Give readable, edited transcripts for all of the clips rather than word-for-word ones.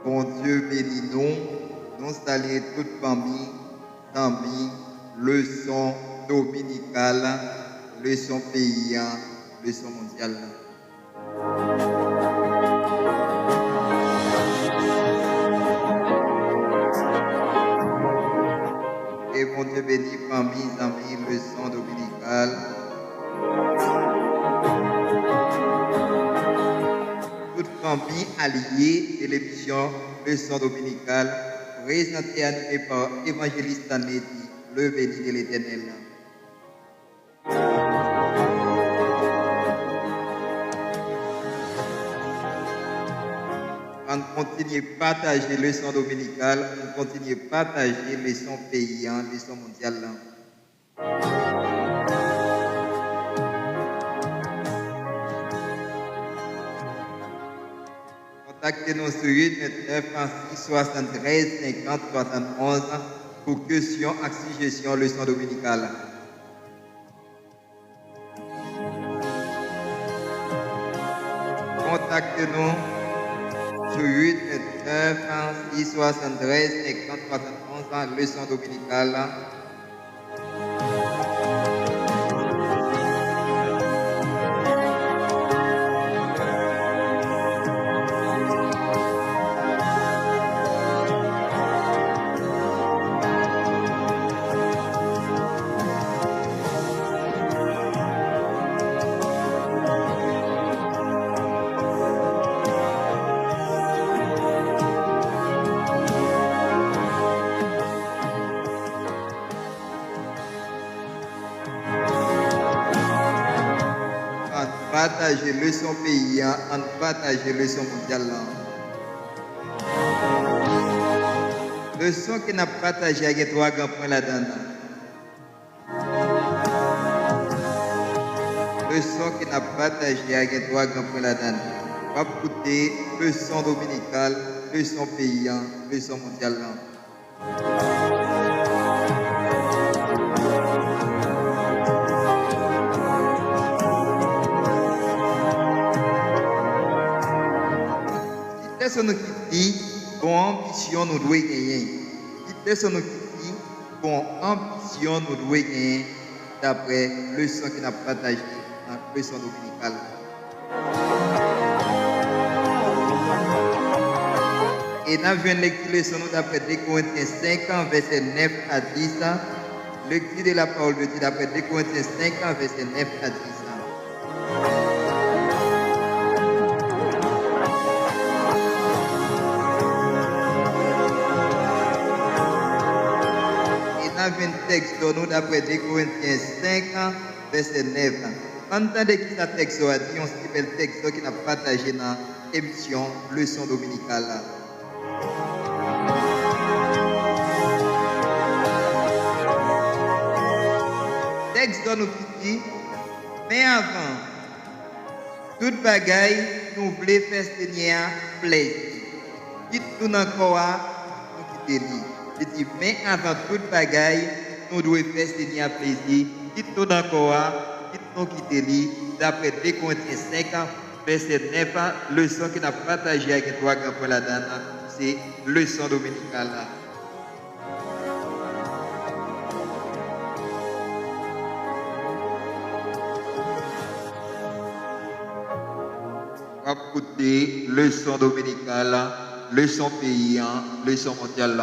Bon Dieu bénis nous saluons toute famille, amis, leçon dominicale, leçon paysan, leçon mondiale. Et bon Dieu bénis famille, amis, leçon dominicale. Toute famille alliée de l'émission Leçon dominicale, présentée et animée par évangéliste Anédi, le béni de l'Éternel. On continue à partager leçon dominicale, on continue à partager leçon paysan, leçon mondiale. Contactez-nous sur 829 36 73 50 71 pour questions, suggestions, leçon dominicale. Contactez-nous sur 829 36 73 50 71 leçon dominicale. Partager leçon paysan, en partager leçon mondiale. Leçon qui n'a partagé avec trois grands points là-dedans. Leçon qui n'a partagé avec trois grands points là-dedans. On va écouter leçon dominicale, leçon paysan, leçon mondiale. Personne qui dit bon ambition nous doit gagner. Personne qui dit bon ambition nous doit gagner d'après leçon qu'il a partagé dans la leçon dominicale. Et nous avons lecture leçon d'après 2 Corinthiens 5 verset 9 à 10. Lecture de la parole de Dieu d'après 2 Corinthiens 5 verset 9 à 10. Un texte de nous d'après 2 Corinthiens 5, verset 9. Entendez qui ce texte a dit, on se le texte qui n'a partagé dans l'émission Leçon dominicale. Texte de nous qui dit, mais avant, toute bagaille nous voulons faire Seigneur plaisir. Dites-nous encore, nous quitter lui. Il dit, mais avant toute bagaille, nous devons faire Seigneur plaisir. Dites-nous encore, dites-nous quitter lui. D'après 2 Corinthiens 5, verset 9, leçon qu'il a partagé avec toi, grand la dame, c'est leçon dominicale. On va écouter leçon dominicale, leçon paysan, leçon mondiale.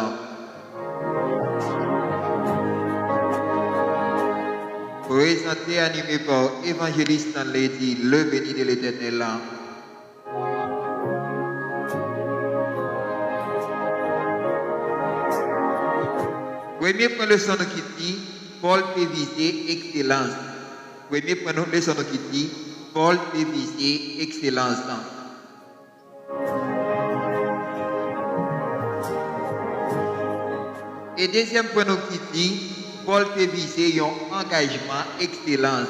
Présenté, animé par évangéliste Anédi, le béni de l'Éternel. Premier point leçon qui dit, Paul peut viser excellence. Premier point leçon qui dit, Paul peut viser excellence. Et deuxième point qui dit, Paul peut viser un engagement excellence.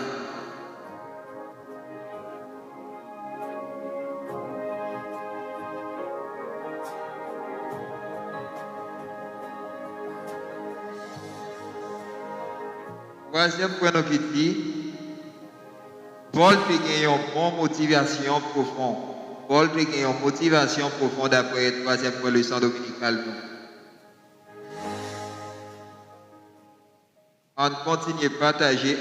Troisième point qui dit, Paul peut gagner une bonne motivation profonde. Paul a une motivation profonde après la troisième leçon dominicale. On continue à partager,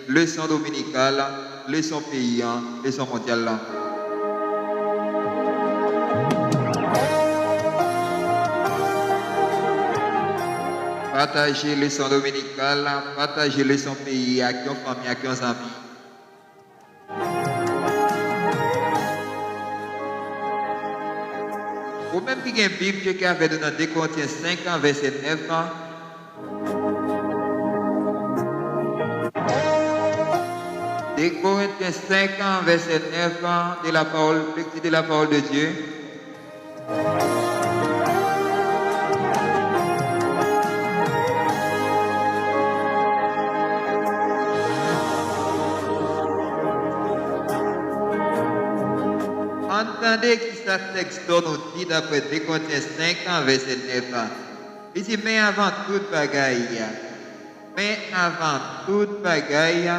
leçon dominicale, leçon paysan, leçon mondiale. Partager leçon dominicale, partager leçon pays avec nos familles, avec nos amis. Ou même qui a une Bible qui avait dans 2 Corinthiens 5 ans, verset 9 ans. 2 Corinthiens 5 ans, verset 9 ans, de la parole de Dieu. Entendez qui ça texte nous dit d'après 2 Corinthiens 5 ans, verset 9 ans. Il dit, mais avant toute bagaille,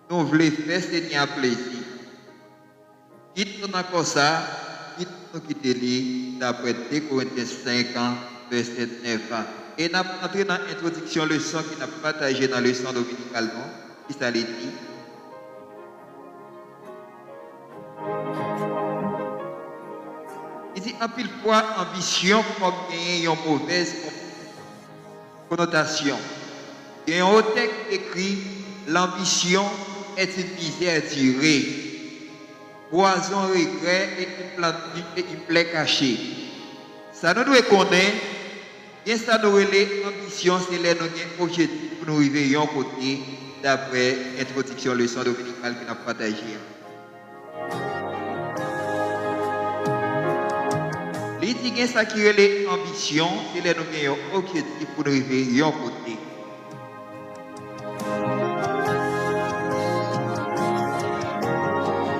nous voulons faire Seigneur plaisir. Quitte-nous encore ça, quitte-nous quitter lui d'après 2 Corinthiens 5 ans, verset 9 ans. Et nous avons entré dans l'introduction, leçon qui n'a pas partagé dans le leçon dominical, non? Qui ça dit? Il dit, en pile fois, ambition peut gagner une mauvaise connotation. Il y a un texte écrit, l'ambition est une misère durée, poison, regret et une plaie cachée. Ça nous doit connaître, et ça nous relève ambition, c'est là nous objectif pour nous arriver à un côté, d'après l'introduction leçon dominicale que nous avons partagée. Les gens ça qui est l'ambition, c'est là nous avons un objectif pour nous arriver à un côté.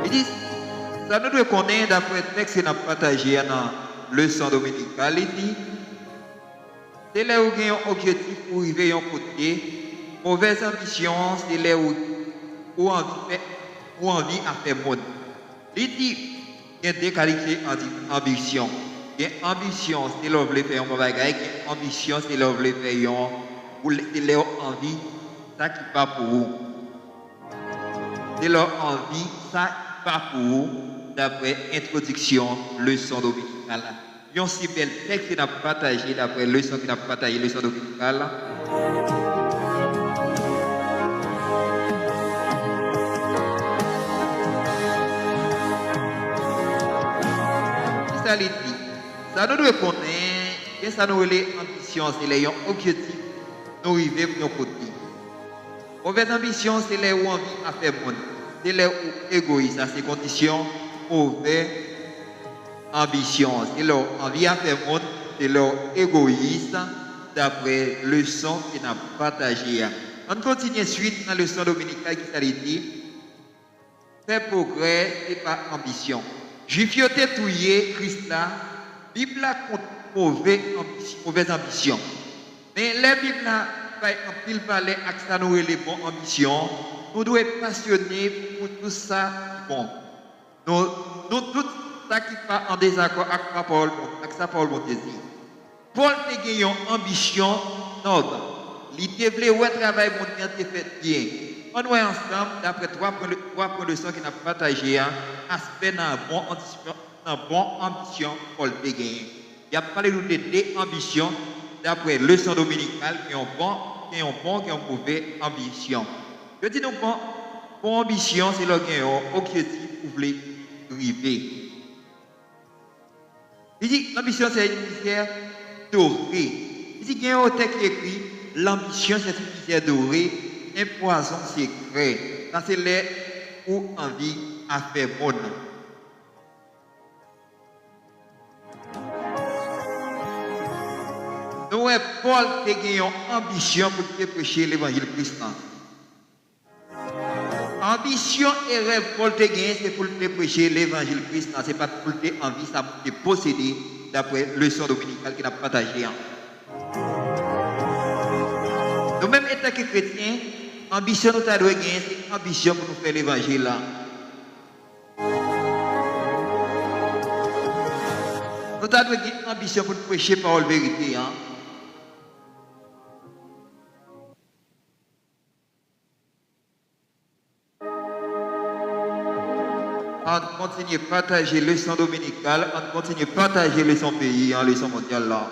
Il dit, ça nous doit connaître d'après le texte que nous avons partagé dans le leçon dominicale. Il dit, c'est là où nous avons un objectif pour arriver à un côté. Mauvaise ambition, c'est là où envie à faire monde. Il dit, il y a deux qualités d'ambition. Il y a ambition, c'est là où vous voulez faire un bon bagage. Il y a ambition, c'est là où vous voulez faire leur envie, ça qui pas pour vous. C'est leur envie, ça qui pas pour vous, d'après introduction, leçon dominicale. Il y a un si bel texte qui n'a pas partagé, d'après leçon qui n'a pas partagé, leçon dominicale. Ça dit, ça nous doit connaître, et ça nous relève ambition, c'est les objectifs, nous arriver pour nos côtés. Mauvaise ambition, c'est les où envie à faire monde. C'est les où égoïste, à ces conditions, mauvaise ambition, c'est leur envie à faire monde, c'est leur égoïste, d'après le leçon qu'il n'a partagé. On continue suite dans le leçon dominicale qui s'est dit, faire progrès et pas ambition. Juif yo te touye Christ là, Bible là contre mauvaise ambition. Mais la Bible là va en pile parler avec ça nous les bonnes ambitions. Nous devons être passionnés pour tout ça bon. Nous tout ça qui pas en désaccord avec sa parole, avec sa parole bon Dieu. Paul te gagne une ambition noble. L'idée voulait ouais travail bon Dieu te fait bien. On va ensemble, d'après trois points de sang qui n'a pas partagé, aspect dans bon ambition Paul te gagne. Il y a parlé de deux ambitions, d'après leçon dominicale, qui ont qui ont mauvaise ambition. Je dis donc, bon ambition, c'est le objectif pour vous arriver. Il dit, l'ambition, c'est une misère dorée. Il dit, il y a un texte qui écrit, l'ambition, c'est une misère dorée, un poison secret. C'est là où envie à faire monde. Nous, Paul a une ambition pour prêcher l'évangile christian. Ambition et rêve Paul te gagné, c'est pour te prêcher l'évangile christian. Ce n'est pas pour te envie, ça pour te posséder, d'après le leçon dominicale qu'il a partagé. Nous-mêmes, étant que chrétiens, ambition nous avons gagné, c'est ambition pour nous faire l'évangile là. Nous avons gagné ambition pour nous prêcher par la vérité. Hein? On continue à partager le leçon dominical, on continue à partager le leçon pays, hein, leçon mondiale là.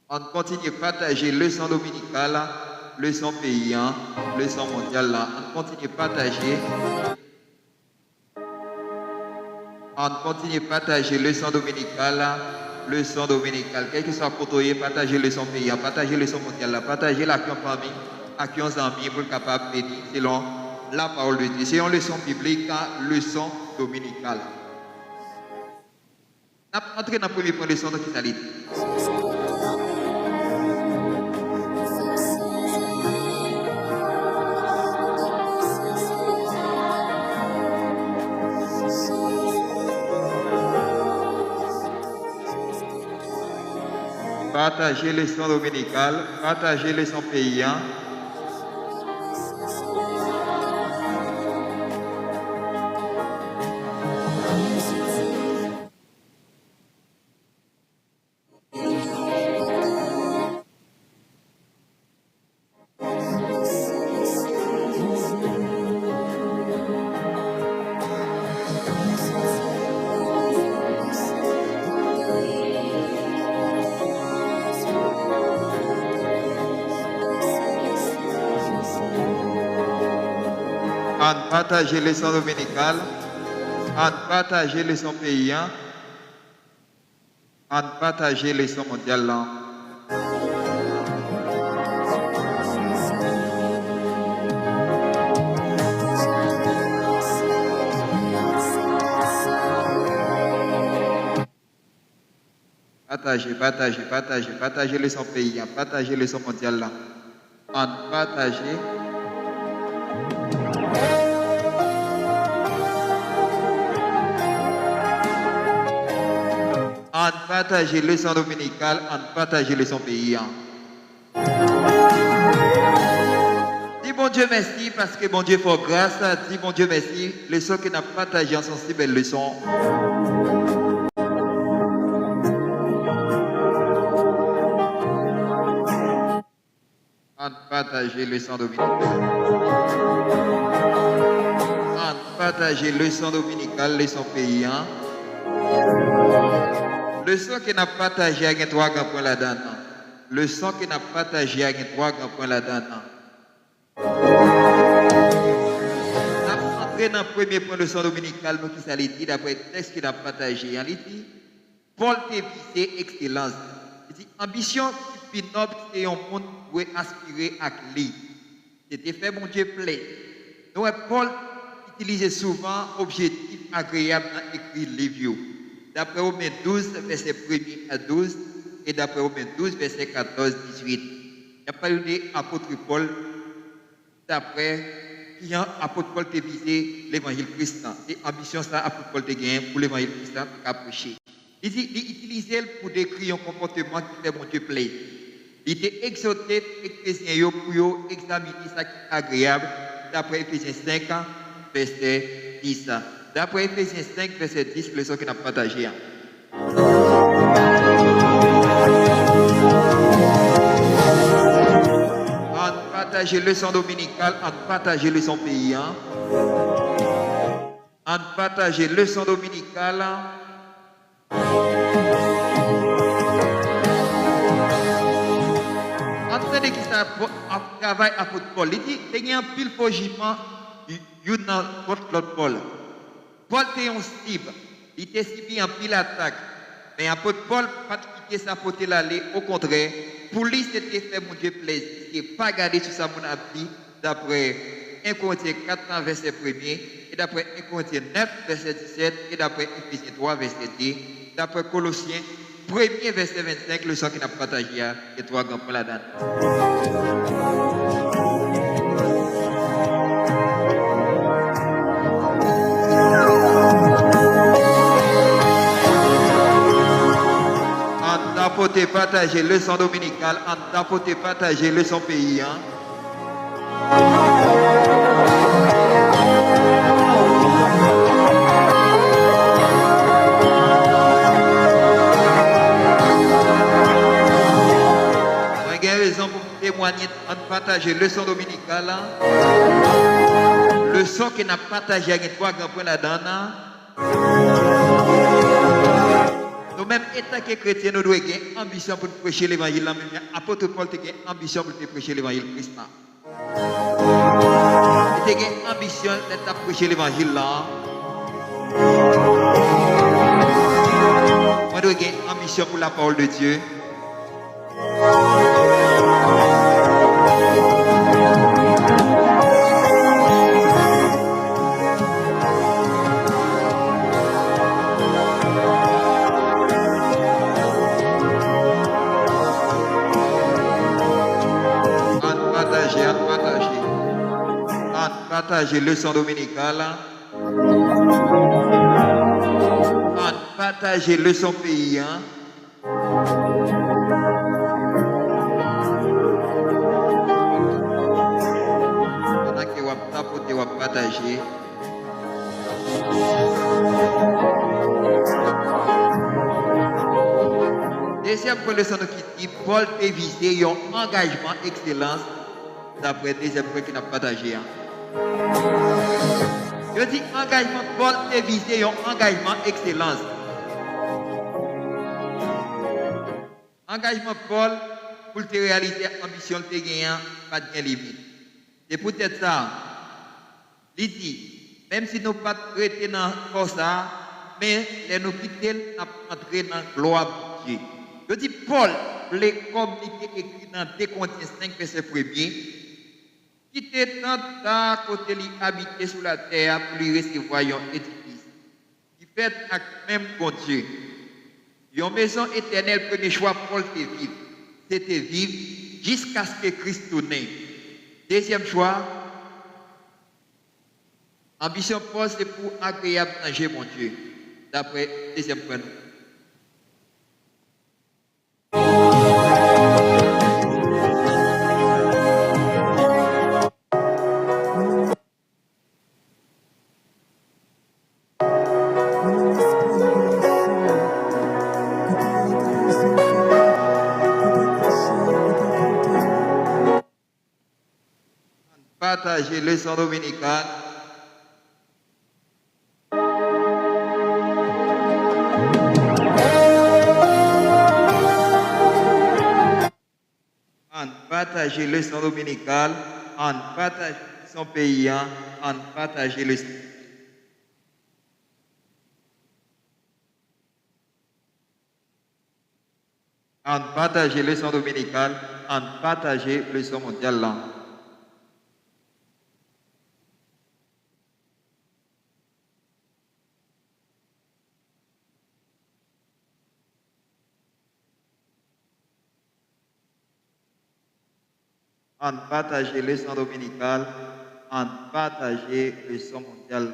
On continue à partager le leçon dominical, leçon pays, hein, leçon mondiale là. On continue à partager. On continue à partager le leçon dominical, leçon dominicale. Quel que soit côté, partager le leçon pays, partager le leçon mondiale là, partager la famille. À qui on amis pour capable bénir selon la parole de Dieu. C'est une leçon biblique, leçon dominicale. On va entrer dans le premier point de leçon de qui ça dit. Partager leçon dominicale, partager leçon paysan. On partage les leçons dominicales, on partage les leçons paysan, on partage les leçons mondiales. Partager les leçons paysan, partager les leçons mondiales. On partage. On partage le leçon dominical, on partage le leçon paysan. Dis bon Dieu merci parce que bon Dieu fait grâce. Dis bon Dieu merci, leçon que nous avons partagé en sont si belles leçons. On partage le leçon dominical. On partage le leçon dominical, leçon paysan. Le son que n'a partagé avec trois grands points là-dedans. Le son que n'a partagé avec trois grands points là-dedans. Après dans le premier point de son dominical, nous qui s'allait dire d'après le texte qu'il a partagé, il dit Paul visé excellence. Il dit ambition plus noble c'est un monde pour aspirer à lui. C'était fait mon Dieu plaît. Nous Paul utilisait souvent objectif agréable dans écrire livre. D'après Romains 12, verset 1 à 12, et d'après Romains 12, verset 14, 18. Il n'y a pas eu d'apôtre Paul, d'après qui apôtre Paul qui visé l'évangile chrétien. Et ambition ça, apôtre Paul te gagné pour l'évangile chrétien pour prêcher. Il dit, il utilisait pour décrire un comportement qui fait mon Dieu plaît. Il était exhorté les chrétiens pour examiner ça qui est agréable, d'après Ephésiens 5, verset 10. D'après Ephésiens 5, verset 10, leçon qu'on a partagé. On partage leçon dominicale, on partage leçon paysan. On partage leçon dominicale. En train de qui ça travaille à Paul. Il dit, il y a un pile fogiment, il y a un l'autre Paul. Paul était un cible, il était subi en pile attaque. Mais apôtre Paul n'a pas quitté sa côté l'aller, au contraire, pour lui c'était fait mon Dieu plaisir. Il n'a pas gardé tout ça mon appli d'après 1 Corinthiens 4 verset 1er, et d'après 1 Corinthiens 9 verset 17, et d'après Éphésiens 3 verset 2, d'après Colossiens 1er verset 25, le sang qu'il a partagé et trois grands points là-dedans. tapoter partager leçon dominicale, en tapoter partager leçon pays. Hein? J'ai raison pour témoigner, en partager leçon dominicale. Hein? Leçon qui n'a partagé avec trois grands points là-dedans. Nous-mêmes, étant que chrétiens, nous devons avoir ambition pour prêcher l'évangile. Même apôtre Paul a ambition pour prêcher l'évangile Christ. Il a ambition de prêcher l'évangile là. Moi, je dois avoir ambition pour la parole de Dieu. Partager leçon dominicale. Partager leçon pays. Hein? Pendant que vous tapotez, vous partagez. Deuxième point leçon qui dit Paul a visé un engagement excellence d'après deuxième point qu'il a partagé. Hein? Je dis engagement Paul est visé un engagement excellence. Engagement Paul pour te réaliser ambition de gagner pas de limite. C'est peut-être ça. Il dit même si nous pas traiter dans ça, mais les nous quitter entrer dans la gloire de Dieu. Je dis Paul les communiquer écrit dans 2 Corinthiens 5 verset 1er. Qui était tant à côté lui habiter sur la terre pour lui recevoir un édifice. Qui fait avec même bon Dieu. Une maison éternelle, premier choix, Paul était vivre. C'était vivre jusqu'à ce que Christ tourne. Deuxième choix, ambition Paul, c'est pour agréable manger mon Dieu. D'après deuxième point. Partager leçon dominicale. En partager leçon dominicale, en partager son pays, en partager leçon. En partager leçon dominicale, en partager leçon mondiale là. En partager leçon dominicale, en partager leçon mondiale.